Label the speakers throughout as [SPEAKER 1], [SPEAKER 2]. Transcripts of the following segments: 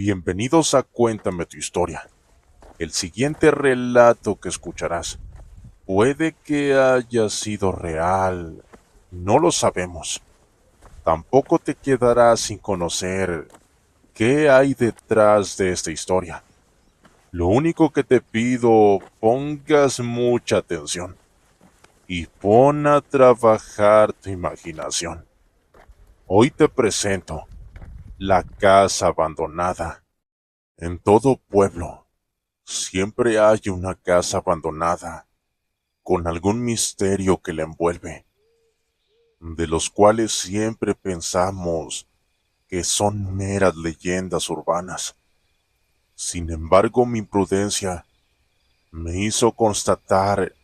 [SPEAKER 1] Bienvenidos a Cuéntame tu historia. El siguiente relato que escucharás puede que haya sido real, no lo sabemos. Tampoco te quedarás sin conocer qué hay detrás de esta historia. Lo único que te pido, pongas mucha atención y pon a trabajar tu imaginación. Hoy te presento la casa abandonada. En todo pueblo siempre hay una casa abandonada con algún misterio que la envuelve, de los cuales siempre pensamos que son meras leyendas urbanas. Sin embargo, mi imprudencia me hizo constatar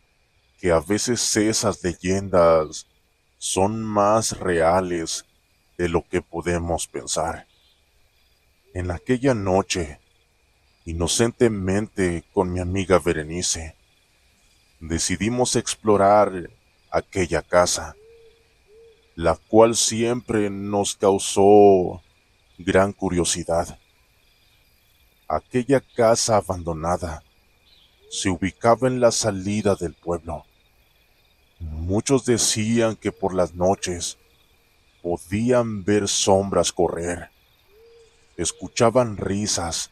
[SPEAKER 1] que a veces esas leyendas son más reales de lo que podemos pensar. En aquella noche, inocentemente con mi amiga Berenice, decidimos explorar aquella casa, la cual siempre nos causó gran curiosidad. Aquella casa abandonada se ubicaba en la salida del pueblo. Muchos decían que por las noches podían ver sombras correr, escuchaban risas,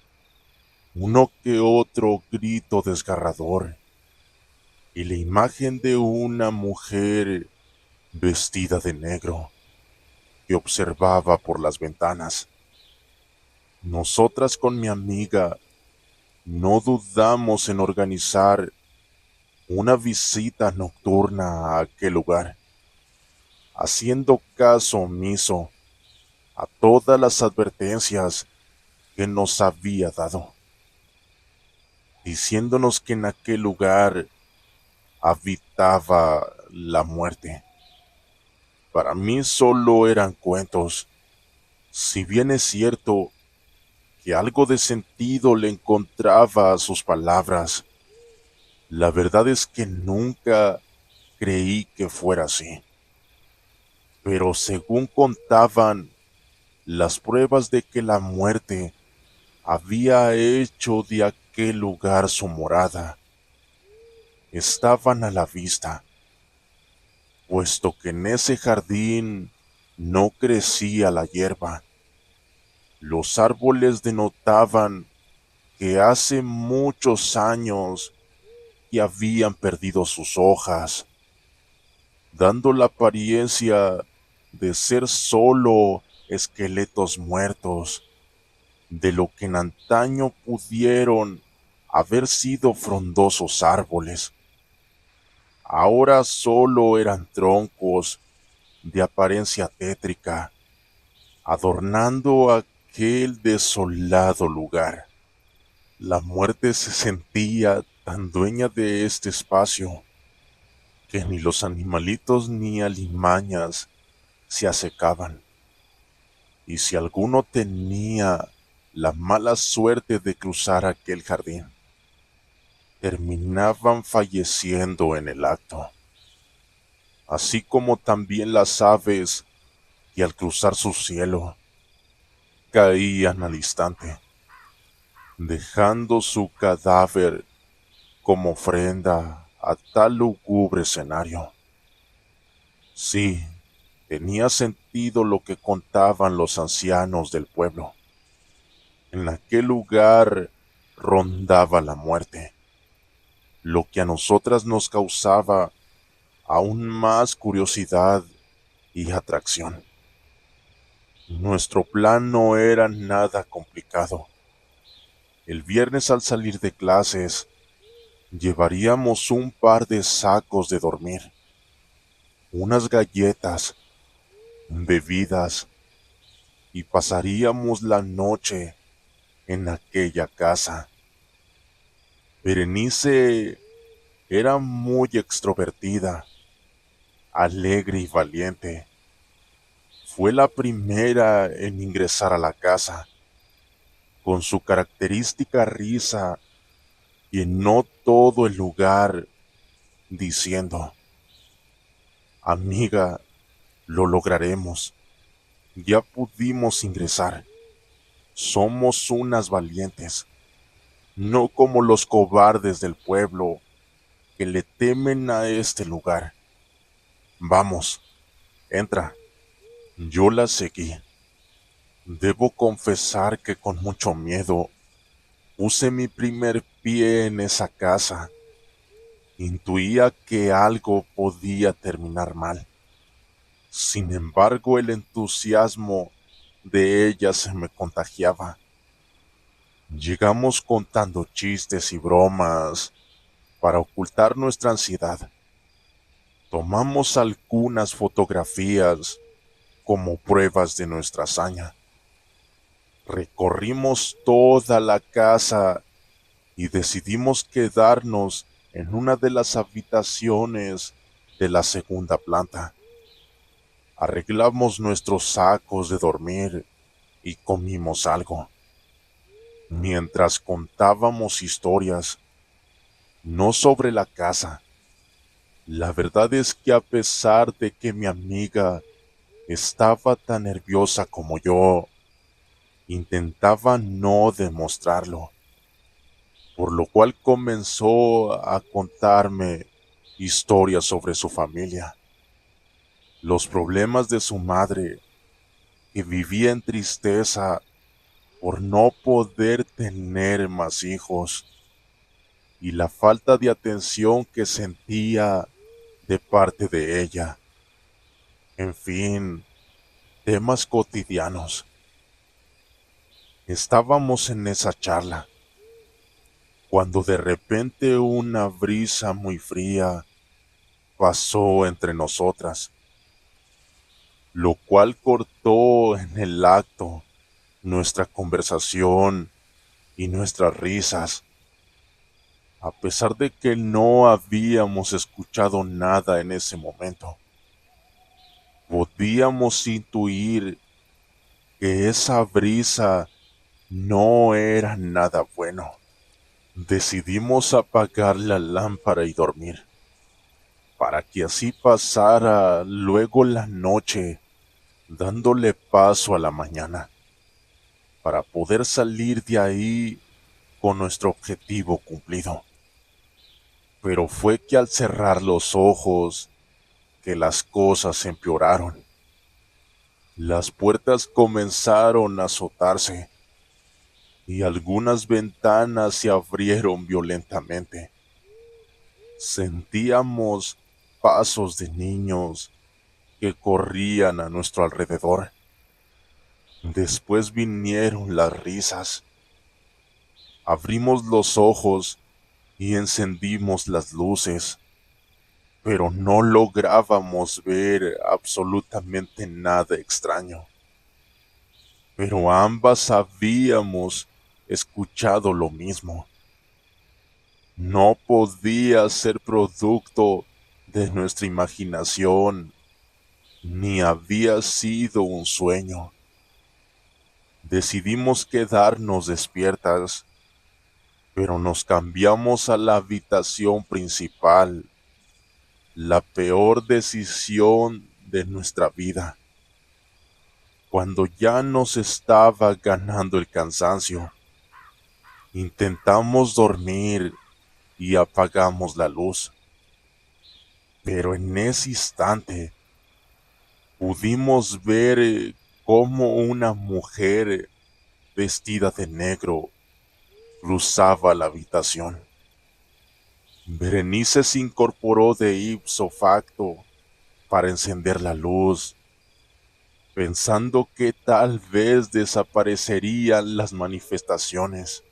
[SPEAKER 1] uno que otro grito desgarrador y la imagen de una mujer vestida de negro que observaba por las ventanas. Nosotras con mi amiga no dudamos en organizar una visita nocturna a aquel lugar, haciendo caso omiso a todas las advertencias que nos había dado, diciéndonos que en aquel lugar habitaba la muerte. Para mí solo eran cuentos, si bien es cierto que algo de sentido le encontraba a sus palabras. La verdad es que nunca creí que fuera así. Pero según contaban, las pruebas de que la muerte había hecho de aquel lugar su morada estaban a la vista, puesto que en ese jardín no crecía la hierba. Los árboles denotaban que hace muchos años que habían perdido sus hojas, dando la apariencia de ser solo esqueletos muertos, de lo que en antaño pudieron haber sido frondosos árboles. Ahora solo eran troncos de apariencia tétrica, adornando aquel desolado lugar. La muerte se sentía tan dueña de este espacio que ni los animalitos ni alimañas se acercaban. Y si alguno tenía la mala suerte de cruzar aquel jardín, terminaban falleciendo en el acto, así como también las aves que al cruzar su cielo caían al instante, dejando su cadáver como ofrenda a tal lúgubre escenario. Sí, tenía sentido lo que contaban los ancianos del pueblo. En aquel lugar rondaba la muerte, lo que a nosotras nos causaba aún más curiosidad y atracción. Nuestro plan no era nada complicado. El viernes al salir de clases, llevaríamos un par de sacos de dormir, unas galletas, bebidas y pasaríamos la noche en aquella casa. Berenice era muy extrovertida, alegre y valiente. Fue la primera en ingresar a la casa. Con su característica risa, llenó todo el lugar diciendo: Amiga, lo lograremos. Ya pudimos ingresar. Somos unas valientes, no como los cobardes del pueblo que le temen a este lugar. Vamos, entra. Yo la seguí. Debo confesar que con mucho miedo puse mi primer pie en esa casa. Intuía que algo podía terminar mal. Sin embargo, el entusiasmo de ella se me contagiaba. Llegamos contando chistes y bromas para ocultar nuestra ansiedad. Tomamos algunas fotografías como pruebas de nuestra hazaña. Recorrimos toda la casa y decidimos quedarnos en una de las habitaciones de la segunda planta. Arreglamos nuestros sacos de dormir y comimos algo. Mientras contábamos historias, no sobre la casa. La verdad es que a pesar de que mi amiga estaba tan nerviosa como yo, intentaba no demostrarlo, por lo cual comenzó a contarme historias sobre su familia, los problemas de su madre, que vivía en tristeza por no poder tener más hijos, y la falta de atención que sentía de parte de ella. En fin, temas cotidianos. Estábamos en esa charla, cuando de repente una brisa muy fría pasó entre nosotras, lo cual cortó en el acto nuestra conversación y nuestras risas. A pesar de que no habíamos escuchado nada en ese momento, podíamos intuir que esa brisa no era nada bueno. Decidimos apagar la lámpara y dormir, para que así pasara luego la noche, dándole paso a la mañana, para poder salir de ahí con nuestro objetivo cumplido. Pero fue que al cerrar los ojos, que las cosas empeoraron. Las puertas comenzaron a azotarse y algunas ventanas se abrieron violentamente. Sentíamos pasos de niños que corrían a nuestro alrededor. Después vinieron las risas. Abrimos los ojos y encendimos las luces, pero no lográbamos ver absolutamente nada extraño. Pero ambas habíamos escuchado lo mismo. No podía ser producto de nuestra imaginación, ni había sido un sueño. Decidimos quedarnos despiertas, pero nos cambiamos a la habitación principal, la peor decisión de nuestra vida. Cuando ya nos estaba ganando el cansancio, intentamos dormir y apagamos la luz, pero en ese instante pudimos ver cómo una mujer vestida de negro cruzaba la habitación. Berenice se incorporó de ipso facto para encender la luz, pensando que tal vez desaparecerían las manifestaciones,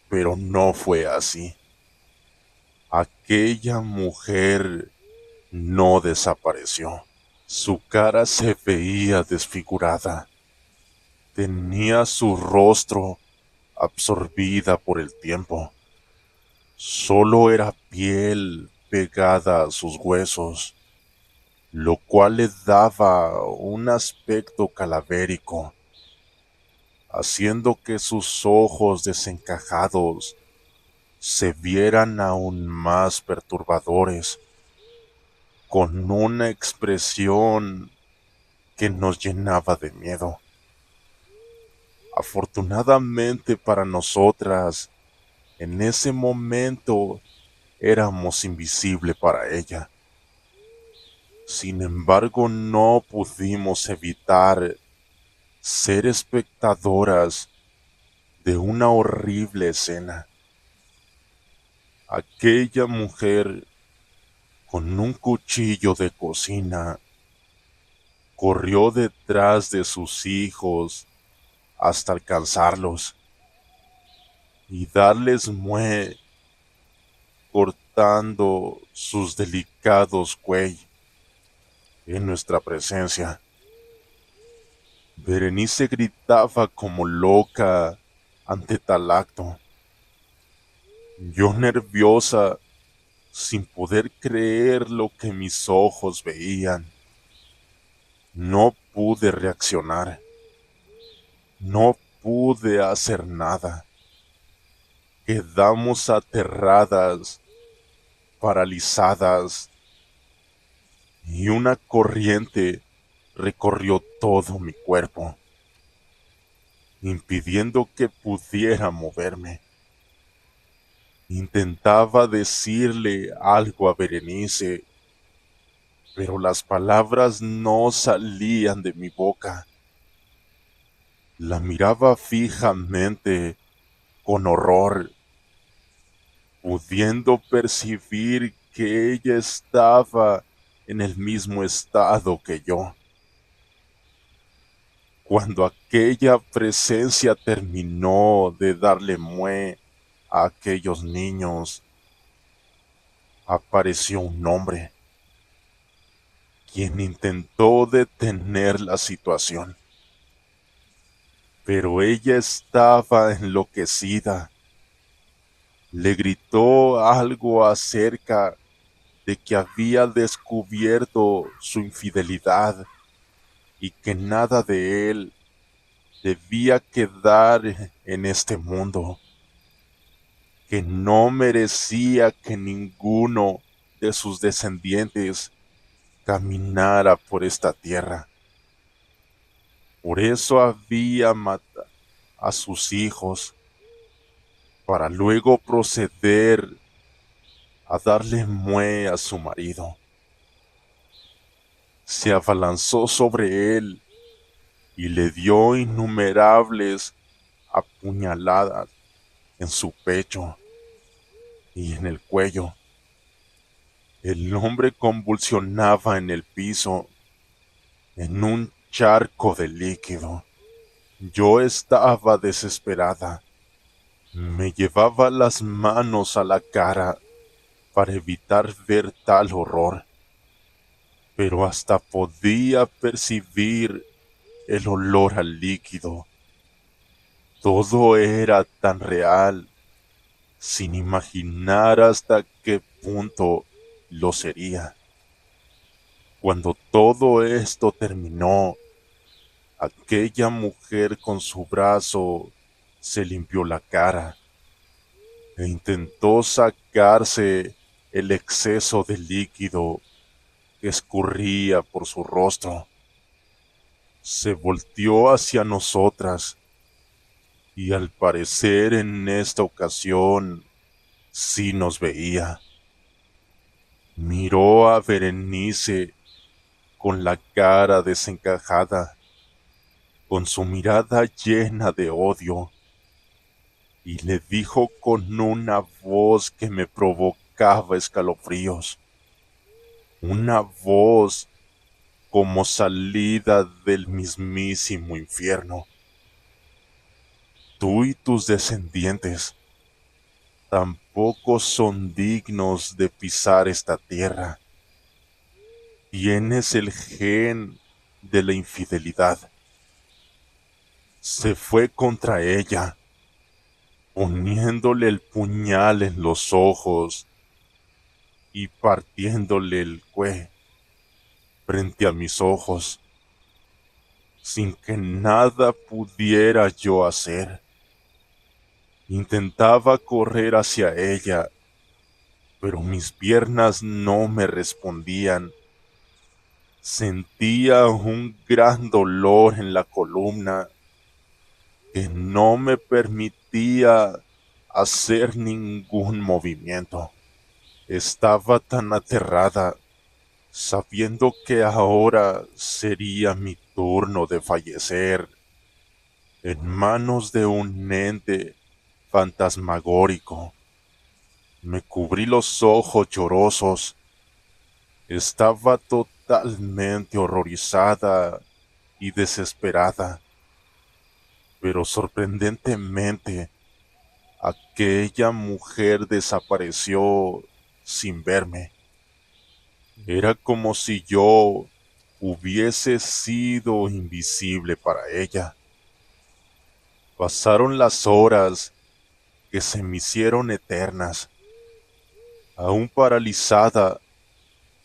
[SPEAKER 1] pero no fue así. Aquella mujer no desapareció. Su cara se veía desfigurada. Tenía su rostro absorbida por el tiempo. Solo era piel pegada a sus huesos, lo cual le daba un aspecto calavérico, haciendo que sus ojos desencajados se vieran aún más perturbadores, con una expresión que nos llenaba de miedo. Afortunadamente para nosotras, en ese momento éramos invisibles para ella. Sin embargo, no pudimos evitar ser espectadoras de una horrible escena. Aquella mujer con un cuchillo de cocina corrió detrás de sus hijos hasta alcanzarlos y darles muerte, cortando sus delicados cuellos en nuestra presencia. Berenice gritaba como loca ante tal acto. Yo nerviosa, sin poder creer lo que mis ojos veían. No pude reaccionar. No pude hacer nada. Quedamos aterradas, paralizadas, y una corriente recorrió todo mi cuerpo, impidiendo que pudiera moverme. Intentaba decirle algo a Berenice, pero las palabras no salían de mi boca. La miraba fijamente, con horror, pudiendo percibir que ella estaba en el mismo estado que yo. Cuando aquella presencia terminó de darle muerte a aquellos niños, apareció un hombre, quien intentó detener la situación. Pero ella estaba enloquecida. Le gritó algo acerca de que había descubierto su infidelidad y que nada de él debía quedar en este mundo, que no merecía que ninguno de sus descendientes caminara por esta tierra. Por eso había matado a sus hijos, para luego proceder a darle muerte a su marido. Se abalanzó sobre él y le dio innumerables apuñaladas en su pecho y en el cuello. El hombre convulsionaba en el piso, en un charco de líquido. Yo estaba desesperada. Me llevaba las manos a la cara para evitar ver tal horror, pero hasta podía percibir el olor al líquido. Todo era tan real, sin imaginar hasta qué punto lo sería. Cuando todo esto terminó, aquella mujer con su brazo se limpió la cara e intentó sacarse el exceso de líquido que escurría por su rostro. Se volteó hacia nosotras y al parecer en esta ocasión sí nos veía. Miró a Berenice con la cara desencajada, con su mirada llena de odio, y le dijo con una voz que me provocaba escalofríos, una voz como salida del mismísimo infierno: tú y tus descendientes tampoco son dignos de pisar esta tierra. Tienes el gen de la infidelidad. Se fue contra ella, poniéndole el puñal en los ojos y partiéndole el cuello frente a mis ojos, sin que nada pudiera yo hacer. Intentaba correr hacia ella, pero mis piernas no me respondían. Sentía un gran dolor en la columna que no me permitía hacer ningún movimiento. Estaba tan aterrada, sabiendo que ahora sería mi turno de fallecer en manos de un ente fantasmagórico. Me cubrí los ojos llorosos. Estaba totalmente horrorizada y desesperada, pero sorprendentemente aquella mujer desapareció sin verme. Era como si yo hubiese sido invisible para ella. Pasaron las horas que se me hicieron eternas. Aún paralizada,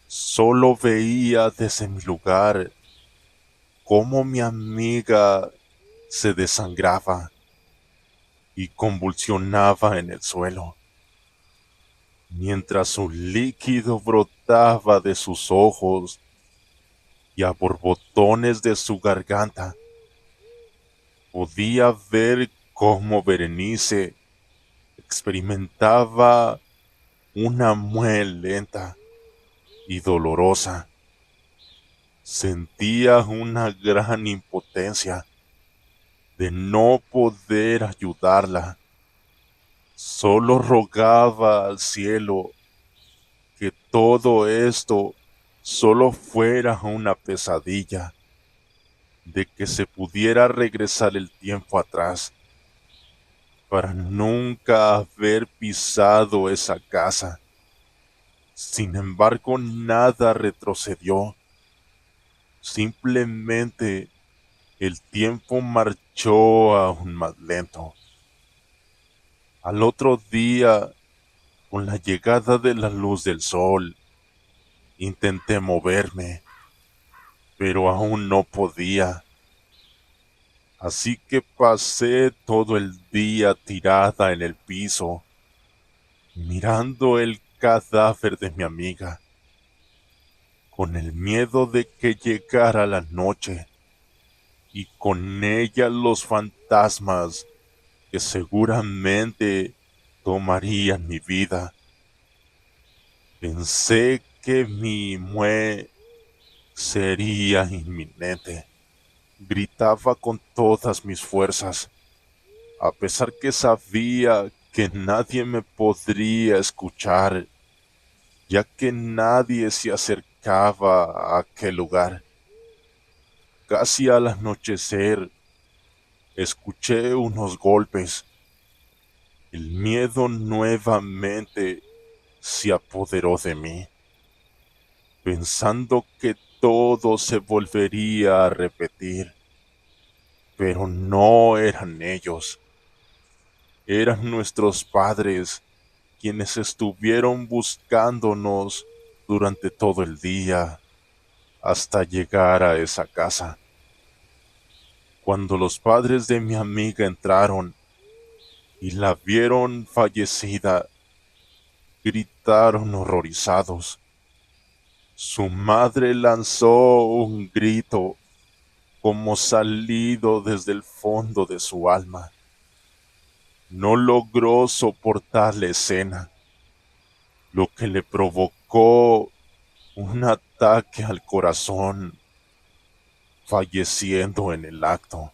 [SPEAKER 1] solo veía desde mi lugar cómo mi amiga se desangraba y convulsionaba en el suelo, mientras un líquido brotaba de sus ojos y a borbotones de su garganta. Podía ver cómo Berenice experimentaba una muerte lenta y dolorosa. Sentía una gran impotencia de no poder ayudarla. Solo rogaba al cielo que todo esto solo fuera una pesadilla, de que se pudiera regresar el tiempo atrás para nunca haber pisado esa casa. Sin embargo, nada retrocedió. Simplemente el tiempo marchó aún más lento. Al otro día, con la llegada de la luz del sol, intenté moverme, pero aún no podía. Así que pasé todo el día tirada en el piso, mirando el cadáver de mi amiga, con el miedo de que llegara la noche y con ella los fantasmas que seguramente tomarían mi vida. Pensé que mi muerte sería inminente. Gritaba con todas mis fuerzas, a pesar que sabía que nadie me podría escuchar, ya que nadie se acercaba a aquel lugar. Casi al anochecer, escuché unos golpes. El miedo nuevamente se apoderó de mí, pensando que todo se volvería a repetir. Pero no eran ellos, eran nuestros padres quienes estuvieron buscándonos durante todo el día hasta llegar a esa casa. Cuando los padres de mi amiga entraron y la vieron fallecida, gritaron horrorizados. Su madre lanzó un grito como salido desde el fondo de su alma. No logró soportar la escena, lo que le provocó un ataque al corazón, falleciendo en el acto.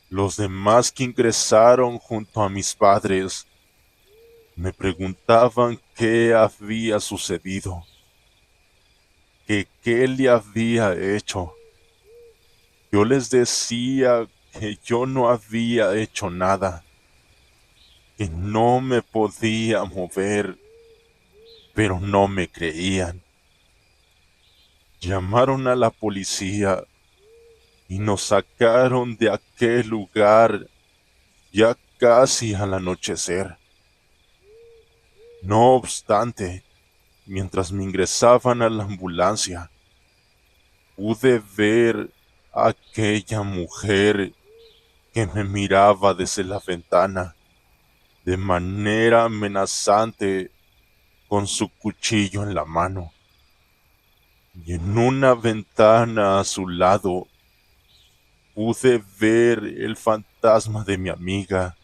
[SPEAKER 1] Los demás que ingresaron junto a mis padres me preguntaban qué había sucedido, que qué le había hecho. Yo les decía que yo no había hecho nada, que no me podía mover, pero no me creían. Llamaron a la policía y nos sacaron de aquel lugar ya casi al anochecer. No obstante, mientras me ingresaban a la ambulancia, pude ver a aquella mujer que me miraba desde la ventana de manera amenazante con su cuchillo en la mano. Y en una ventana a su lado pude ver el fantasma de mi amiga,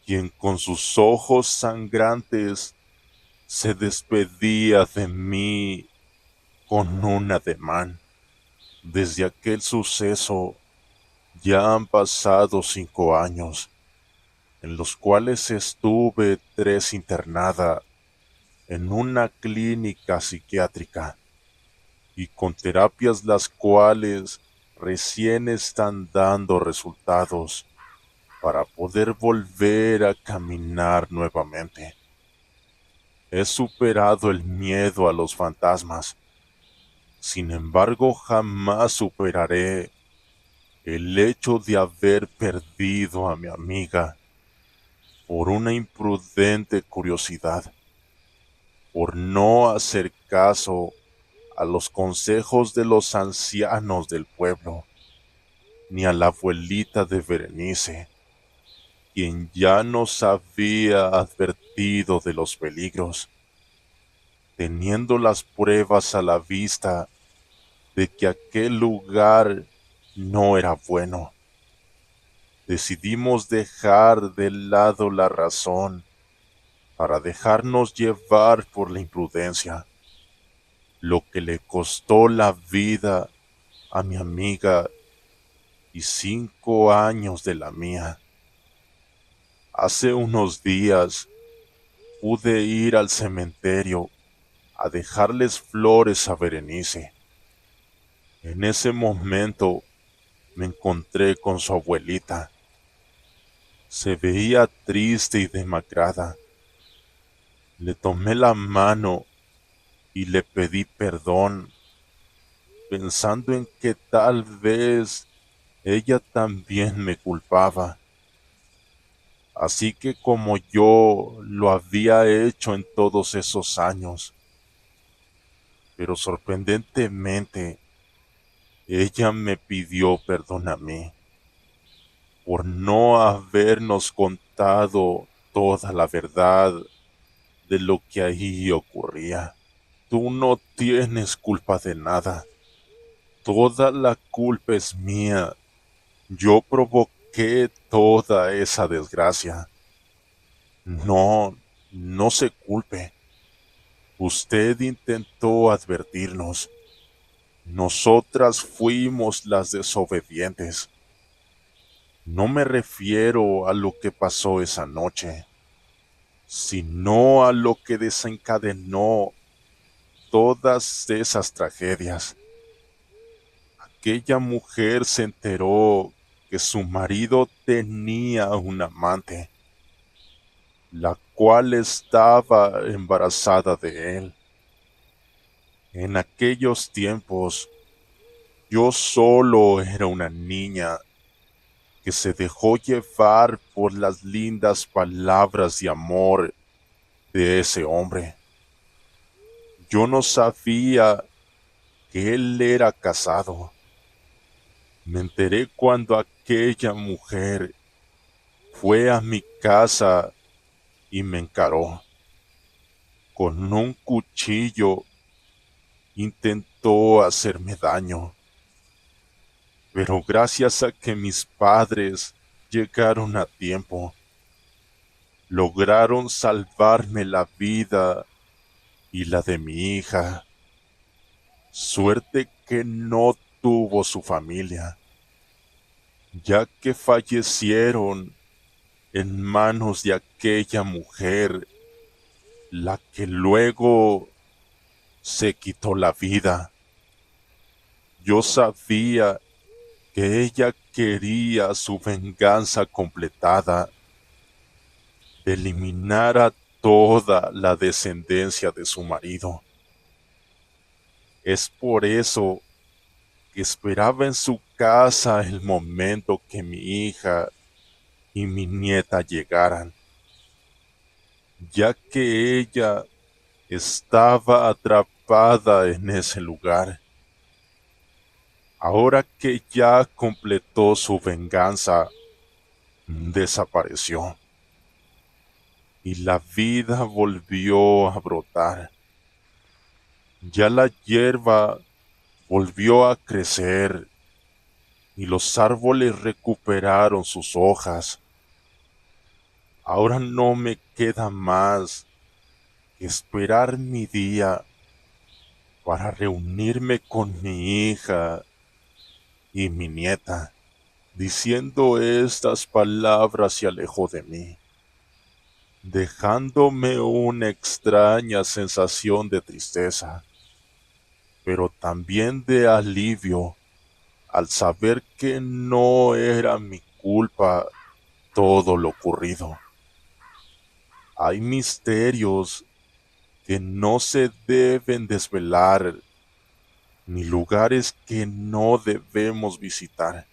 [SPEAKER 1] quien con sus ojos sangrantes se despedía de mí con un ademán. Desde aquel suceso ya han pasado 5 años, en los cuales estuve 3 internada en una clínica psiquiátrica y con terapias las cuales recién están dando resultados para poder volver a caminar nuevamente. He superado el miedo a los fantasmas. Sin embargo, jamás superaré el hecho de haber perdido a mi amiga por una imprudente curiosidad, por no hacer caso a los consejos de los ancianos del pueblo, ni a la abuelita de Berenice, quien ya nos había advertido de los peligros, teniendo las pruebas a la vista de que aquel lugar no era bueno. Decidimos dejar de lado la razón para dejarnos llevar por la imprudencia, lo que le costó la vida a mi amiga y 5 años de la mía. Hace unos días pude ir al cementerio a dejarles flores a Berenice. En ese momento me encontré con su abuelita. Se veía triste y demacrada. Le tomé la mano y le pedí perdón, pensando en que tal vez ella también me culpaba, así que como yo lo había hecho en todos esos años. Pero sorprendentemente, ella me pidió perdón a mí por no habernos contado toda la verdad de lo que ahí ocurría. Tú no tienes culpa de nada. Toda la culpa es mía. Yo provoqué toda esa desgracia. No, no se culpe. Usted intentó advertirnos. Nosotras fuimos las desobedientes. No me refiero a lo que pasó esa noche, sino a lo que desencadenó todas esas tragedias. Aquella mujer se enteró que su marido tenía un amante, la cual estaba embarazada de él. En aquellos tiempos, yo solo era una niña que se dejó llevar por las lindas palabras de amor de ese hombre. Yo no sabía que él era casado. Me enteré cuando aquella mujer fue a mi casa y me encaró. Con un cuchillo intentó hacerme daño, pero gracias a que mis padres llegaron a tiempo, lograron salvarme la vida y la de mi hija. Suerte que no tuvo su familia, ya que fallecieron en manos de aquella mujer, la que luego se quitó la vida. Yo sabía que ella quería su venganza completada, de eliminar a toda la descendencia de su marido. Es por eso que esperaba en su casa el momento que mi hija y mi nieta llegaran, ya que ella estaba atrapada en ese lugar. Ahora que ya completó su venganza, desapareció y la vida volvió a brotar. Ya la hierba volvió a crecer y los árboles recuperaron sus hojas. Ahora no me queda más que esperar mi día para reunirme con mi hija y mi nieta. Diciendo estas palabras se alejó de mí, dejándome una extraña sensación de tristeza, pero también de alivio al saber que no era mi culpa todo lo ocurrido. Hay misterios que no se deben desvelar, ni lugares que no debemos visitar,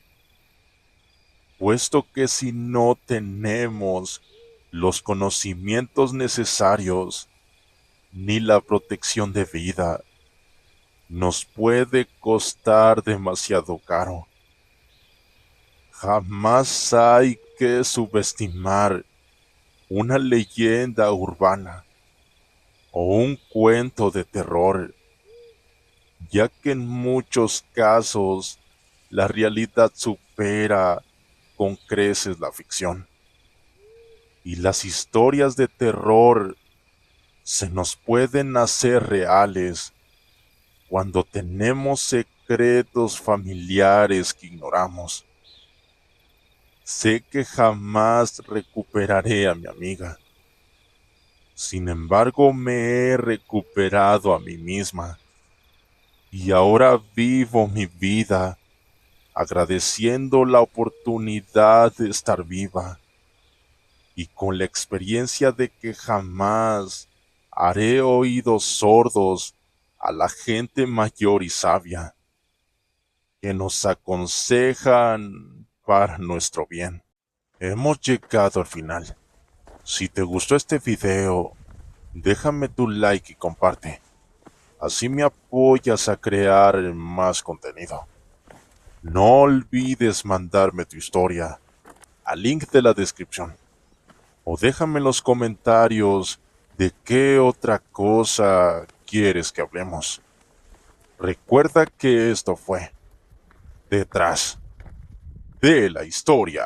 [SPEAKER 1] puesto que si no tenemos los conocimientos necesarios ni la protección debida, nos puede costar demasiado caro. Jamás hay que subestimar una leyenda urbana o un cuento de terror, ya que en muchos casos la realidad supera con creces la ficción. Y las historias de terror se nos pueden hacer reales cuando tenemos secretos familiares que ignoramos. Sé que jamás recuperaré a mi amiga. Sin embargo, me he recuperado a mí misma. Y ahora vivo mi vida agradeciendo la oportunidad de estar viva y con la experiencia de que jamás haré oídos sordos a la gente mayor y sabia que nos aconsejan para nuestro bien. Hemos llegado al final. Si te gustó este video, déjame tu like y comparte. Así me apoyas a crear más contenido. No olvides mandarme tu historia al link de la descripción. O déjame en los comentarios de qué otra cosa quieres que hablemos. Recuerda que esto fue Detrás de la Historia.